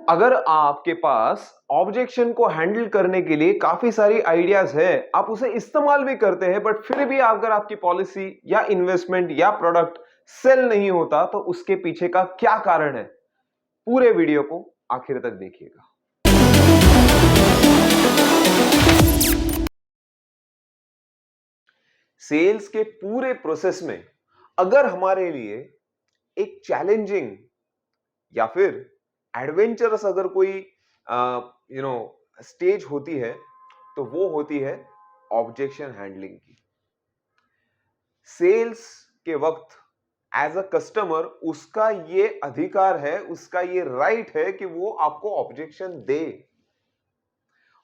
अगर आपके पास ऑब्जेक्शन को हैंडल करने के लिए काफी सारी आइडियाज है, आप उसे इस्तेमाल भी करते हैं, बट फिर भी अगर आपकी पॉलिसी या इन्वेस्टमेंट या प्रोडक्ट सेल नहीं होता, तो उसके पीछे का क्या कारण है? पूरे वीडियो को आखिर तक देखिएगा। सेल्स के पूरे प्रोसेस में अगर हमारे लिए एक चैलेंजिंग या फिर एडवेंचरस अगर कोई स्टेज होती है, तो वो होती है ऑब्जेक्शन हैंडलिंग की। सेल्स के वक्त एज अ कस्टमर उसका ये अधिकार है, उसका ये राइट है कि वो आपको ऑब्जेक्शन दे।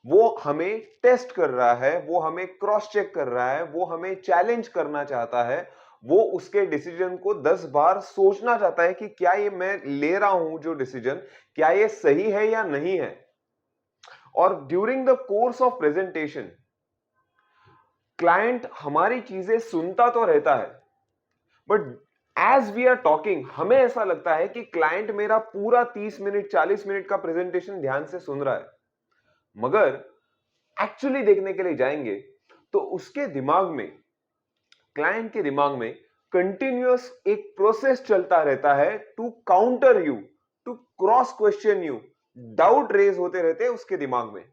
वो हमें टेस्ट कर रहा है, वो हमें क्रॉस चेक कर रहा है, वो हमें चैलेंज करना चाहता है, वो उसके डिसीजन को 10 बार सोचना चाहता है कि क्या ये मैं ले रहा हूं जो डिसीजन, क्या ये सही है या नहीं है। और during the course of presentation client हमारी चीजें सुनता तो रहता है, but as we are talking हमें ऐसा लगता है कि क्लाइंट मेरा पूरा 30 मिनट 40 मिनट का प्रेजेंटेशन ध्यान से सुन रहा है। मगर एक्चुअली देखने के लिए जाएंगे तो उसके दिमाग में, क्लाइंट के दिमाग में कंटिन्यूअस एक प्रोसेस चलता रहता है to counter you, to cross question you. Doubt raise होते रहते हैं उसके दिमाग में,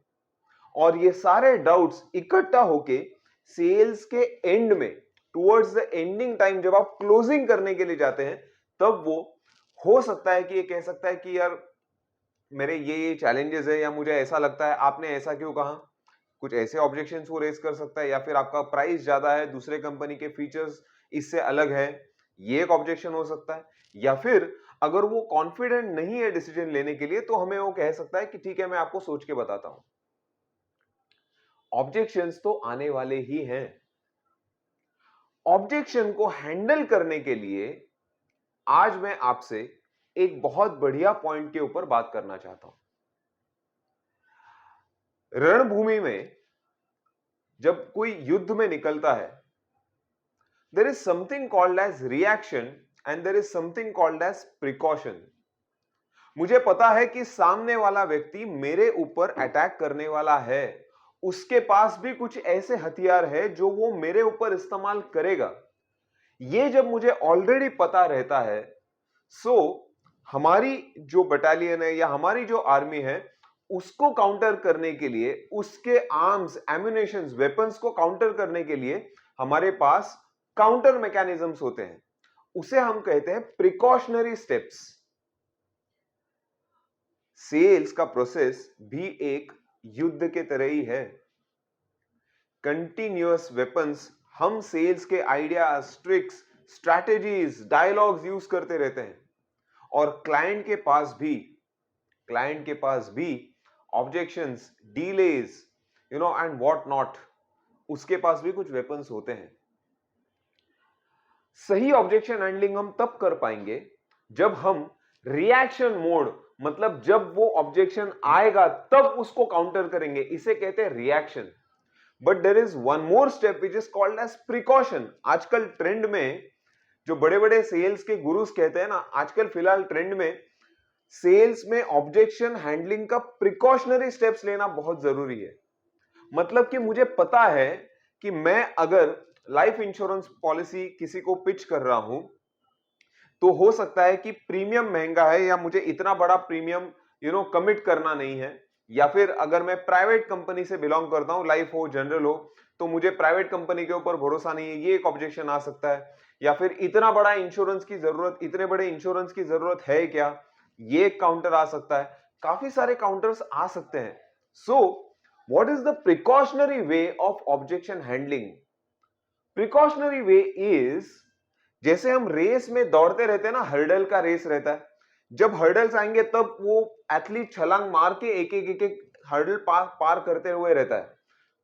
और ये सारे डाउट्स इकट्ठा होके सेल्स के एंड में, टुवर्ड्स द एंडिंग टाइम, जब आप क्लोजिंग करने के लिए जाते हैं, तब वो हो सकता है कि ये कह सकता है कि यार मेरे ये चैलेंजेस है, या मुझे ऐसा लगता है आपने ऐसा क्यों कहा। कुछ ऐसे ऑब्जेक्शंस वो रेज कर सकता है, या फिर आपका प्राइस ज्यादा है, दूसरे कंपनी के फीचर्स इससे अलग है, ये एक ऑब्जेक्शन हो सकता है। या फिर अगर वो कॉन्फिडेंट नहीं है डिसीजन लेने के लिए, तो हमें वो कह सकता है कि ठीक है, मैं आपको सोच के बताता हूं। ऑब्जेक्शंस तो आने वाले ही हैं। ऑब्जेक्शन को हैंडल करने के लिए आज मैं आपसे एक बहुत बढ़िया पॉइंट के ऊपर बात करना चाहता हूं। रणभूमि में जब कोई युद्ध में निकलता है, there is something called as reaction and there is something called as precaution. मुझे पता है कि सामने वाला व्यक्ति मेरे ऊपर अटैक करने वाला है, उसके पास भी कुछ ऐसे हथियार है जो वो मेरे ऊपर इस्तेमाल करेगा। ये जब मुझे ऑलरेडी पता रहता है, सो हमारी जो बटालियन है या हमारी जो आर्मी है, उसको काउंटर करने के लिए, उसके आर्म्स, एम्युनिशंस, वेपन्स को काउंटर करने के लिए हमारे पास काउंटर मैकेनिज्म्स होते हैं। उसे हम कहते हैं प्रिकॉशनरी स्टेप्स। सेल्स का प्रोसेस भी एक युद्ध के तरह ही है। कंटिन्यूअस वेपन्स, हम सेल्स के ideas, tricks, strategies, dialogues use करते रहते हैं। और क्लाइंट के पास भी objections, delays, and what not, उसके पास भी कुछ वेपन्स होते हैं। सही ऑब्जेक्शन हैंडलिंग हम तब कर पाएंगे जब हम रिएक्शन मोड, मतलब जब वो ऑब्जेक्शन आएगा तब उसको काउंटर करेंगे, इसे कहते हैं reaction. But there is one more step which is called as precaution. आजकल ट्रेंड में जो बड़े बड़े सेल्स के गुरुज कहते हैं ना, आजकल फिलहाल ट्रेंड में सेल्स में ऑब्जेक्शन हैंडलिंग का प्रिकॉशनरी स्टेप्स लेना बहुत जरूरी है। मतलब कि मुझे पता है कि मैं अगर लाइफ इंश्योरेंस पॉलिसी किसी को पिच कर रहा हूं, तो हो सकता है कि प्रीमियम महंगा है, या मुझे इतना बड़ा प्रीमियम कमिट करना नहीं है। या फिर अगर मैं प्राइवेट कंपनी से बिलोंग करता हूं, लाइफ हो, जनरल हो, तो मुझे प्राइवेट कंपनी के ऊपर भरोसा नहीं है, ये एक ऑब्जेक्शन आ सकता है। या फिर इतना बड़ा इंश्योरेंस की जरूरत, इतने बड़े इंश्योरेंस की जरूरत है क्या, ये एक काउंटर आ सकता है। काफी सारे काउंटर्स आ सकते हैं। So what is the precautionary way of objection handling? Precautionary way is, जैसे हम रेस में दौड़ते रहते हैं ना, हर्डल का रेस रहता है। जब हर्डल्स आएंगे तब वो एथलीट छलांग मार के एक एक हर्डल पार करते हुए रहता है।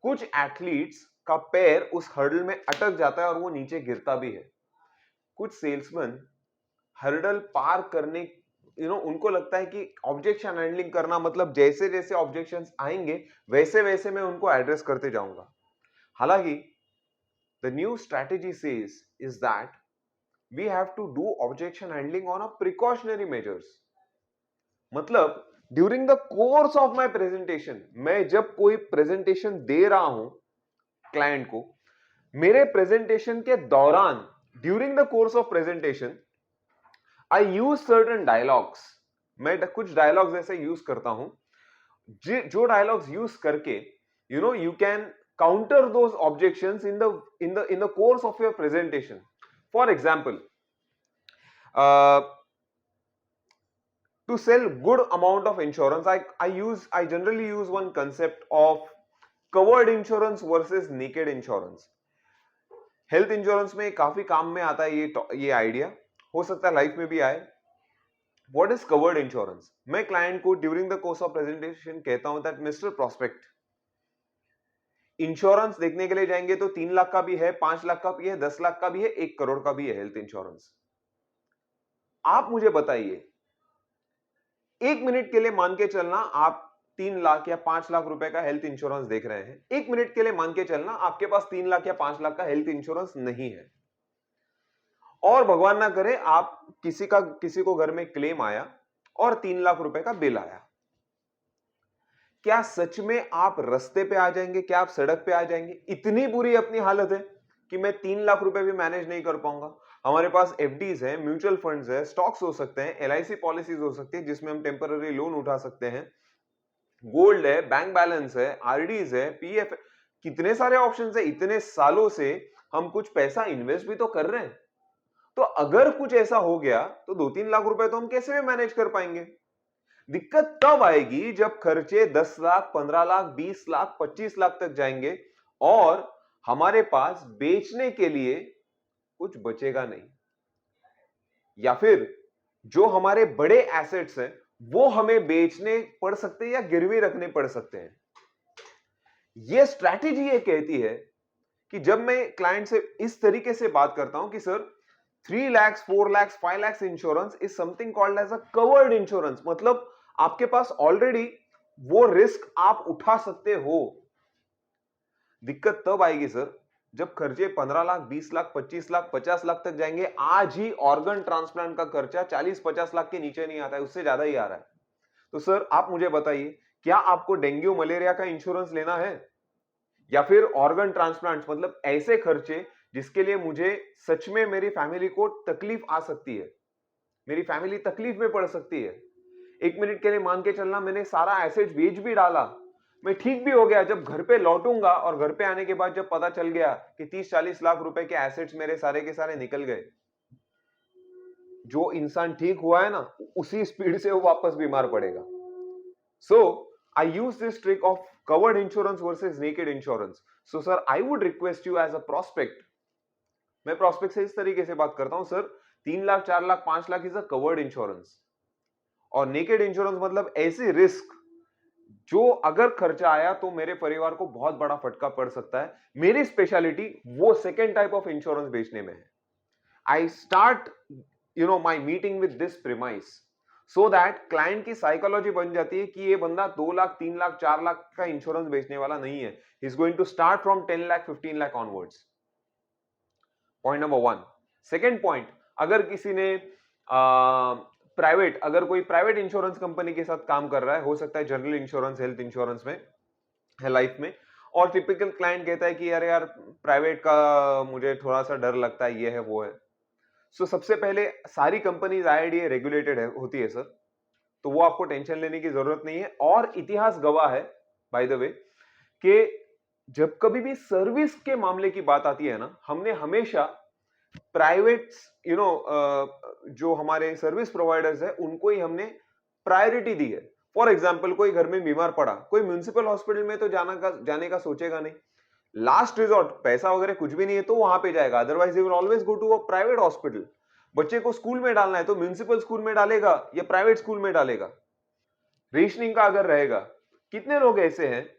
कुछ एथलीट्स का पैर उस हर्डल में अटक जाता है और वो नीचे गिरता भी है। कुछ सेल्समैन हर्डल पार करने, उनको लगता है कि ऑब्जेक्शन हैंडलिंग करना मतलब जैसे जैसे ऑब्जेक्शंस आएंगे वैसे वैसे मैं उनको एड्रेस करते जाऊंगा। हालांकि the new strategy says is that we have to do objection handling on a precautionary measures. मतलब during the course of my presentation, मैं जब कोई प्रेजेंटेशन दे रहा हूं क्लाइंट को, मेरे प्रेजेंटेशन के दौरान, during the course of presentation, I use certain dialogues, मैं कुछ डायलॉग्स ऐसे यूज करता हूं जो डायलॉग्स यूज करके you can counter those objections in the course of your presentation. For example, to sell good amount of insurance, I generally use one concept of covered insurance versus naked insurance. Health insurance में काफी काम में आता है ये idea, हो सकता है लाइफ में भी आए. What is covered insurance? मैं क्लाइंट को during the course of presentation कहता हूं दैट मिस्टर प्रोस्पेक्ट, इंश्योरेंस देखने के लिए जाएंगे तो 3 लाख का भी है, 5 लाख का भी है, 10 लाख का भी है, 1 करोड़ का भी है हेल्थ इंश्योरेंस. आप मुझे बताइए, 1 मिनट के लिए मान के चलना आप 3 लाख या 5 लाख रुपए का हेल्थ इंश्योरेंस देख रहे हैं. 1 मिनट के लिए मान के चलना आपके पास 3 लाख या 5 लाख का हेल्थ इंश्योरेंस नहीं है, और भगवान ना करे आप किसी को घर में क्लेम आया और 3 लाख रुपए का बिल आया. क्या सच में आप रास्ते पे आ जाएंगे? क्या आप सड़क पे आ जाएंगे? इतनी बुरी अपनी हालत है कि मैं 3 लाख रुपए भी मैनेज नहीं कर पाऊंगा. हमारे पास एफडीज है, म्यूचुअल फंड्स है, स्टॉक्स हो सकते हैं, एलआईसी पॉलिसीज हो सकती है जिसमें हम टेम्पररी लोन उठा सकते हैं, गोल्ड है, बैंक बैलेंस है, आरडीज है, पीएफ, कितने सारे ऑप्शंस है. इतने सालों से हम कुछ पैसा इन्वेस्ट भी तो कर रहे हैं. तो अगर कुछ ऐसा हो गया तो 2-3 लाख रुपए तो हम कैसे भी मैनेज कर पाएंगे. दिक्कत तब आएगी जब खर्चे 10 लाख, 15 लाख, 20 लाख, 25 लाख तक जाएंगे और हमारे पास बेचने के लिए कुछ बचेगा नहीं, या फिर जो हमारे बड़े एसेट्स हैं वो हमें बेचने पड़ सकते हैं या गिरवी रखने पड़ सकते हैं. यह स्ट्रैटेजी ये कहती है कि जब मैं क्लाइंट से इस तरीके से बात करता हूं कि sir 3 lakhs, 4 lakhs, 5 lakhs insurance is something called as a covered insurance, मतलब आपके पास ऑलरेडी वो रिस्क आप उठा सकते हो. दिक्कत तब आएगी सर जब खर्चे 15 लाख, 20 लाख, 25 लाख, 50 लाख तक जाएंगे. आज ही ऑर्गन ट्रांसप्लांट का खर्चा 40-50 लाख के नीचे नहीं आता है, उससे ज्यादा ही आ रहा है. तो सर आप मुझे बताइए, क्या आपको डेंगू मलेरिया का इंश्योरेंस लेना है, या फिर ऑर्गन ट्रांसप्लांट, मतलब ऐसे खर्चे जिसके लिए मुझे सच में मेरी फैमिली को तकलीफ आ सकती है, मेरी फैमिली तकलीफ में पड़ सकती है. 1 मिनट के लिए मान के चलना मैंने सारा एसेट बेच भी डाला, मैं ठीक भी हो गया, जब घर पे लौटूंगा और घर पे आने के बाद जब पता चल गया कि 30-40 लाख रुपए के एसेट्स मेरे सारे के सारे निकल गए, जो इंसान ठीक हुआ है ना उसी स्पीड से वो वापस बीमार पड़ेगा. So I use this trick of covered insurance versus naked insurance. So sir I would request you as a prospect, मैं प्रोस्पेक्ट से इस तरीके से बात करता हूं, sir 3 lakh, 4 lakh, 5 lakh is a covered insurance, और नेकेड इंश्योरेंस मतलब ऐसी रिस्क जो अगर खर्चा आया तो मेरे परिवार को बहुत बड़ा फटका पड़ सकता है. मेरी स्पेशलिटी वो सेकेंड टाइप ऑफ इंश्योरेंस बेचने में है. I start my meeting with this premise so that client की साइकोलॉजी बन जाती है कि ये बंदा 2 लाख, 3 लाख, 4 लाख का इंश्योरेंस बेचने वाला नहीं है. He is going to start from 10 lakh, 15 lakh onwards. Point number 1. Second point, अगर किसी ने अगर कोई प्राइवेट इंश्योरेंस कंपनी के साथ काम कर रहा है, हो सकता है जनरल इंश्योरेंस, हेल्थ इंश्योरेंस में है, लाइफ में, और टिपिकल क्लाइंट कहता है कि यार प्राइवेट का मुझे थोड़ा सा डर लगता है, ये है वो है. सो सबसे पहले सारी कंपनीज आईआरडीए रेगुलेटेड होती है सर, तो वो आपको टेंशन लेने की जरूरत नहीं है. और इतिहास गवाह है बाय द वे कि जब कभी भी सर्विस के मामले की बात आती है ना, हमने हमेशा प्राइवेट जो हमारे सर्विस प्रोवाइडर्स है उनको ही हमने प्रायोरिटी दी है. फॉर एग्जाम्पल, कोई घर में बीमार पड़ा, कोई म्युनिसिपल हॉस्पिटल में तो जाने का सोचेगा नहीं. लास्ट रिजॉर्ट, पैसा वगैरह कुछ भी नहीं है तो वहां पे जाएगा, otherwise he will always go to a private hospital. बच्चे को स्कूल में डालना है तो म्युनिसिपल स्कूल में डालेगा या प्राइवेट स्कूल में डालेगा. रेशनिंग का अगर रहेगा, कितने लोग ऐसे हैं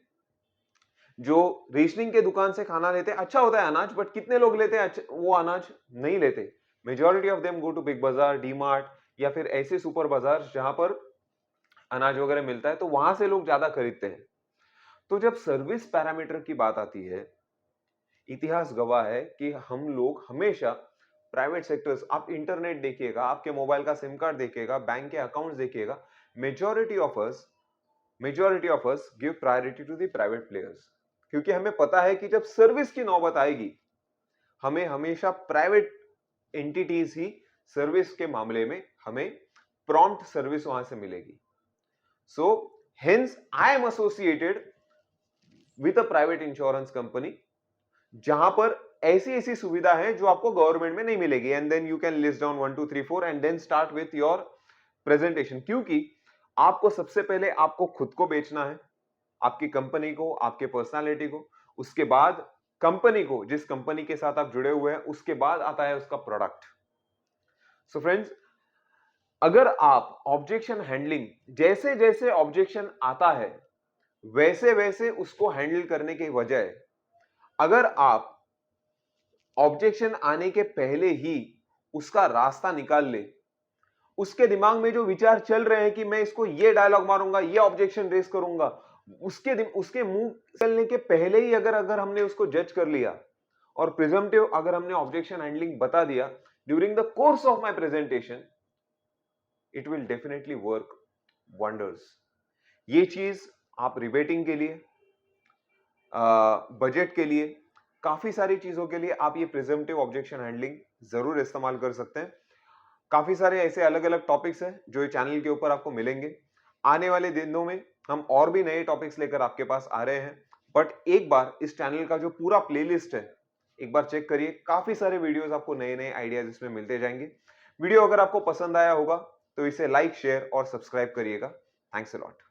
जो रेशनिंग के दुकान से खाना लेते हैं, अच्छा होता है अनाज, बट कितने लोग लेते हैं वो अनाज नहीं लेते. Majority of them go to Big Bazaar, D Mart, या फिर ऐसे सुपर बाजार जहां पर अनाज वगैरह मिलता है, तो वहां से लोग ज्यादा खरीदते हैं. तो जब सर्विस पैरामीटर की बात आती है, इतिहास गवाह है कि हम लोग हमेशा प्राइवेट सेक्टर्स, आप इंटरनेट देखिएगा, आपके मोबाइल का सिम कार्ड देखिएगा, बैंक के अकाउंट्स देखिएगा, majority of us give priority to the private players, क्योंकि हमें पता है कि जब सर्विस की नौबत आएगी हमें हमेशा प्राइवेट एंटिटीज ही सर्विस के मामले में हमें प्रॉम्प्ट सर्विस वहां से मिलेगी. So hence I am associated with a private insurance company, जहां पर ऐसी ऐसी सुविधा है जो आपको गवर्नमेंट में नहीं मिलेगी. And then you can list down 1 2 3 4 and then start with your presentation. क्योंकि आपको सबसे पहले आपको खुद को बेचना है, आपकी कंपनी को, आपके पर्सनालिटी को, उसके बाद कंपनी को, जिस कंपनी के साथ आप जुड़े हुए हैं, उसके बाद आता है उसका प्रोडक्ट. सो फ्रेंड्स, अगर आप ऑब्जेक्शन हैंडलिंग, जैसे जैसे ऑब्जेक्शन आता है वैसे वैसे उसको हैंडल करने के बजाय अगर आप ऑब्जेक्शन आने के पहले ही उसका रास्ता निकाल ले, उसके दिमाग में जो विचार चल रहे हैं कि मैं इसको ये डायलॉग मारूंगा, ये ऑब्जेक्शन रेस करूंगा, उसके मुंह चलने के पहले ही अगर हमने उसको जज कर लिया और प्रिजम्पटिव अगर हमने ऑब्जेक्शन हैंडलिंग बता दिया during the course of my presentation, it will definitely work wonders. ये चीज आप रिबेटिंग के लिए, बजट के लिए, काफी सारी चीजों के लिए आप ये प्रिजम्पटिव ऑब्जेक्शन हैंडलिंग जरूर इस्तेमाल कर सकते हैं. काफी सारे ऐसे अलग अलग टॉपिक्स हैं जो ये चैनल के ऊपर आपको मिलेंगे. आने वाले दिनों में हम और भी नए टॉपिक्स लेकर आपके पास आ रहे हैं. बट एक बार इस चैनल का जो पूरा प्लेलिस्ट है एक बार चेक करिए, काफी सारे वीडियोस आपको नए नए आइडियाज इसमें मिलते जाएंगे. वीडियो अगर आपको पसंद आया होगा तो इसे लाइक, शेयर और सब्सक्राइब करिएगा. Thanks a lot.